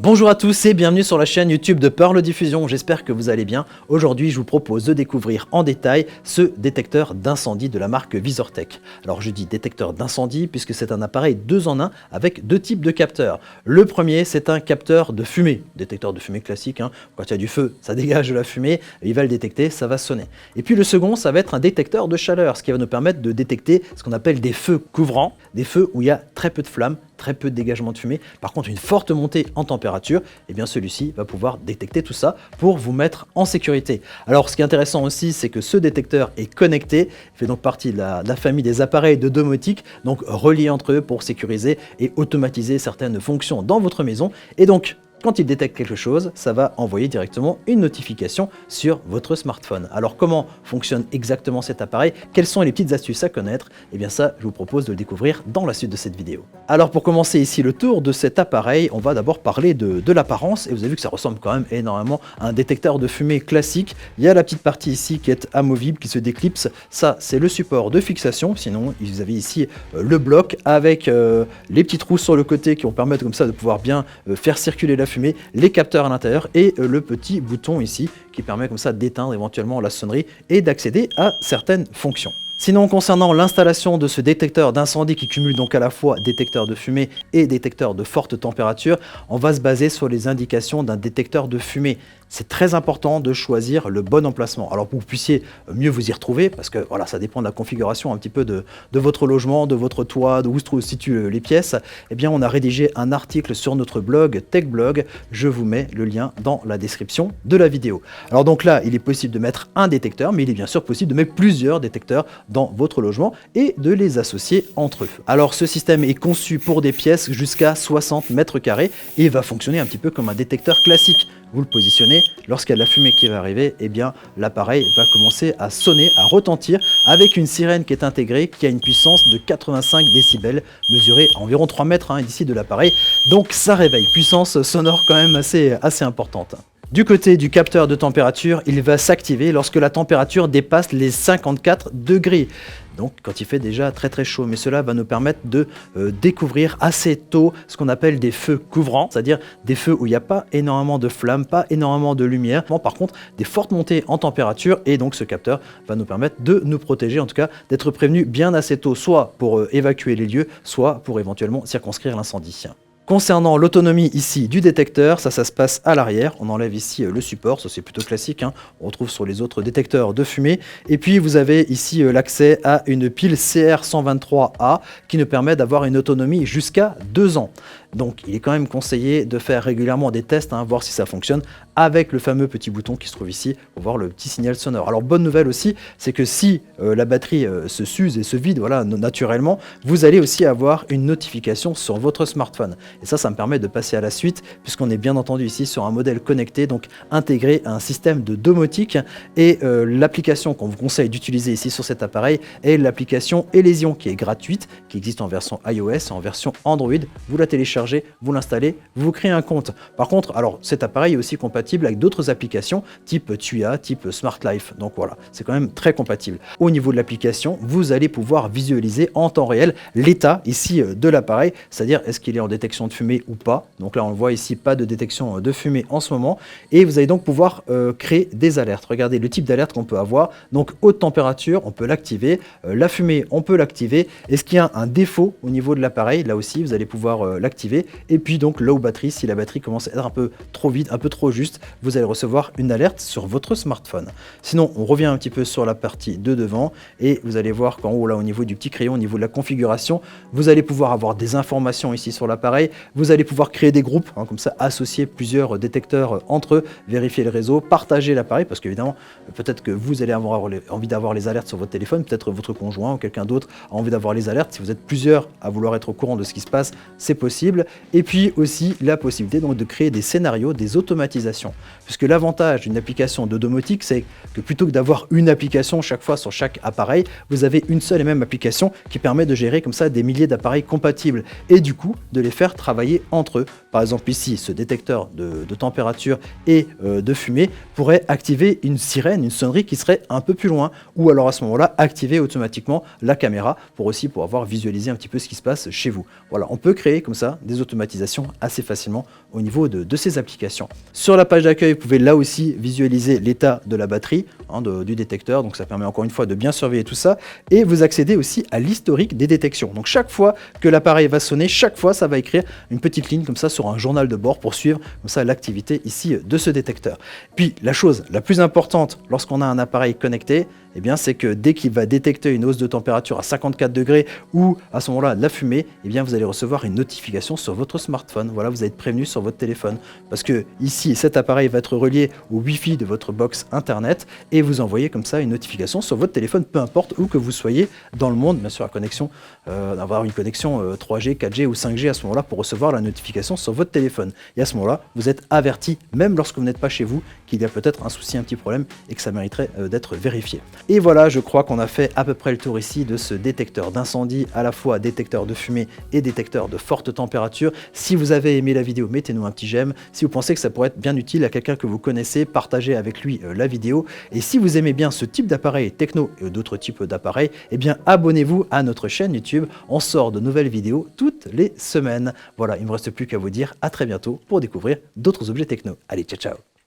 Bonjour à tous et bienvenue sur la chaîne YouTube de Pearl Diffusion, j'espère que vous allez bien. Aujourd'hui je vous propose de découvrir en détail ce détecteur d'incendie de la marque VisorTech. Alors je dis détecteur d'incendie puisque c'est un appareil 2 en 1 avec deux types de capteurs. Le premier c'est un capteur de fumée, détecteur de fumée classique, quand il y a du feu ça dégage de la fumée, il va le détecter, ça va sonner. Et puis le second ça va être un détecteur de chaleur, ce qui va nous permettre de détecter ce qu'on appelle des feux couvrants, des feux où il y a très peu de flammes, très peu de dégagement de fumée, par contre une forte montée en température, et bien celui-ci va pouvoir détecter tout ça pour vous mettre en sécurité. Alors ce qui est intéressant aussi, c'est que ce détecteur est connecté, il fait donc partie de la famille des appareils de domotique, donc reliés entre eux pour sécuriser et automatiser certaines fonctions dans votre maison, et donc quand il détecte quelque chose, ça va envoyer directement une notification sur votre smartphone. Alors comment fonctionne exactement cet appareil? Quelles sont les petites astuces à connaître? Et bien ça, je vous propose de le découvrir dans la suite de cette vidéo. Alors pour commencer ici le tour de cet appareil, on va d'abord parler de l'apparence. Et vous avez vu que ça ressemble quand même énormément à un détecteur de fumée classique. Il y a la petite partie ici qui est amovible, qui se déclipse. Ça, c'est le support de fixation. Sinon, vous avez ici le bloc avec les petits trous sur le côté qui vont permettre comme ça de pouvoir bien faire circuler la fumée, les capteurs à l'intérieur et le petit bouton ici qui permet comme ça d'éteindre éventuellement la sonnerie et d'accéder à certaines fonctions. Sinon, concernant l'installation de ce détecteur d'incendie qui cumule donc à la fois détecteur de fumée et détecteur de forte température, on va se baser sur les indications d'un détecteur de fumée. C'est très important de choisir le bon emplacement. Alors pour que vous puissiez mieux vous y retrouver, parce que voilà, ça dépend de la configuration un petit peu de votre logement, de votre toit, d'où se situent les pièces, eh bien on a rédigé un article sur notre blog TechBlog. Je vous mets le lien dans la description de la vidéo. Alors donc là, il est possible de mettre un détecteur, mais il est bien sûr possible de mettre plusieurs détecteurs dans votre logement et de les associer entre eux. Alors ce système est conçu pour des pièces jusqu'à 60 mètres carrés et va fonctionner un petit peu comme un détecteur classique. Vous le positionnez, lorsqu'il y a de la fumée qui va arriver, eh bien l'appareil va commencer à sonner, à retentir avec une sirène qui est intégrée, qui a une puissance de 85 décibels, mesurée à environ 3 mètres d'ici de l'appareil. Donc ça réveille, puissance sonore quand même assez importante. Du côté du capteur de température, il va s'activer lorsque la température dépasse les 54 degrés. Donc quand il fait déjà très chaud, mais cela va nous permettre de découvrir assez tôt ce qu'on appelle des feux couvrants, c'est-à-dire des feux où il n'y a pas énormément de flammes, pas énormément de lumière, par contre des fortes montées en température, et donc ce capteur va nous permettre de nous protéger, en tout cas d'être prévenu bien assez tôt, soit pour évacuer les lieux, soit pour éventuellement circonscrire l'incendie. Concernant l'autonomie ici du détecteur, ça se passe à l'arrière. On enlève ici le support, ça c'est plutôt classique, on retrouve sur les autres détecteurs de fumée. Et puis vous avez ici l'accès à une pile CR123A qui nous permet d'avoir une autonomie jusqu'à 2 ans. Donc il est quand même conseillé de faire régulièrement des tests, voir si ça fonctionne avec le fameux petit bouton qui se trouve ici pour voir le petit signal sonore. Alors bonne nouvelle aussi, c'est que si la batterie se s'use et se vide naturellement, vous allez aussi avoir une notification sur votre smartphone. Et ça me permet de passer à la suite puisqu'on est bien entendu ici sur un modèle connecté, donc intégré à un système de domotique. Et l'application qu'on vous conseille d'utiliser ici sur cet appareil est l'application Elysion qui est gratuite, qui existe en version iOS et en version Android. Vous la téléchargez, vous l'installez, vous créez un compte. Par contre, alors cet appareil est aussi compatible avec d'autres applications type Tuya, type Smart Life. Donc voilà, c'est quand même très compatible. Au niveau de l'application, vous allez pouvoir visualiser en temps réel l'état ici de l'appareil, c'est-à-dire est-ce qu'il est en détection de fumée ou pas. Donc là, on le voit ici, pas de détection de fumée en ce moment. Et vous allez donc pouvoir créer des alertes. Regardez le type d'alerte qu'on peut avoir. Donc haute température, on peut l'activer. La fumée, on peut l'activer. Est-ce qu'il y a un défaut au niveau de l'appareil? Là aussi, vous allez pouvoir l'activer. Et puis donc low batterie, si la batterie commence à être un peu trop vide, un peu trop juste, vous allez recevoir une alerte sur votre smartphone. Sinon, on revient un petit peu sur la partie de devant et vous allez voir qu'en haut, là, au niveau du petit crayon, au niveau de la configuration, vous allez pouvoir avoir des informations ici sur l'appareil. Vous allez pouvoir créer des groupes, comme ça, associer plusieurs détecteurs entre eux, vérifier le réseau, partager l'appareil, parce qu'évidemment, peut-être que vous allez avoir envie d'avoir les alertes sur votre téléphone, peut-être votre conjoint ou quelqu'un d'autre a envie d'avoir les alertes. Si vous êtes plusieurs à vouloir être au courant de ce qui se passe, c'est possible. Et puis aussi la possibilité donc de créer des scénarios, des automatisations. Puisque l'avantage d'une application de domotique, c'est que plutôt que d'avoir une application chaque fois sur chaque appareil, vous avez une seule et même application qui permet de gérer comme ça des milliers d'appareils compatibles et du coup de les faire travailler entre eux. Par exemple ici, ce détecteur de température et de fumée pourrait activer une sirène, une sonnerie qui serait un peu plus loin, ou alors à ce moment-là activer automatiquement la caméra pour aussi pouvoir visualiser un petit peu ce qui se passe chez vous. Voilà, on peut créer comme ça des automatisations assez facilement au niveau de ces applications. Sur la page d'accueil, vous pouvez là aussi visualiser l'état de la batterie du détecteur, donc ça permet encore une fois de bien surveiller tout ça, et vous accédez aussi à l'historique des détections. Donc chaque fois que l'appareil va sonner, chaque fois ça va écrire une petite ligne comme ça sur un journal de bord pour suivre comme ça l'activité ici de ce détecteur. Puis la chose la plus importante lorsqu'on a un appareil connecté, eh bien, c'est que dès qu'il va détecter une hausse de température à 54 degrés ou à ce moment-là de la fumée, eh bien, vous allez recevoir une notification sur votre smartphone. Voilà, vous allez être prévenu sur votre téléphone. Parce que ici, cet appareil va être relié au Wi-Fi de votre box Internet et vous envoyez comme ça une notification sur votre téléphone, peu importe où que vous soyez dans le monde. Bien sûr, avoir une connexion 3G, 4G ou 5G à ce moment-là pour recevoir la notification sur votre téléphone. Et à ce moment-là, vous êtes averti, même lorsque vous n'êtes pas chez vous, qu'il y a peut-être un souci, un petit problème et que ça mériterait d'être vérifié. Et voilà, je crois qu'on a fait à peu près le tour ici de ce détecteur d'incendie, à la fois détecteur de fumée et détecteur de forte température. Si vous avez aimé la vidéo, mettez-nous un petit j'aime. Si vous pensez que ça pourrait être bien utile à quelqu'un que vous connaissez, partagez avec lui la vidéo. Et si vous aimez bien ce type d'appareil techno et d'autres types d'appareils, eh bien abonnez-vous à notre chaîne YouTube. On sort de nouvelles vidéos toutes les semaines. Voilà, il ne me reste plus qu'à vous dire à très bientôt pour découvrir d'autres objets techno. Allez, ciao ciao!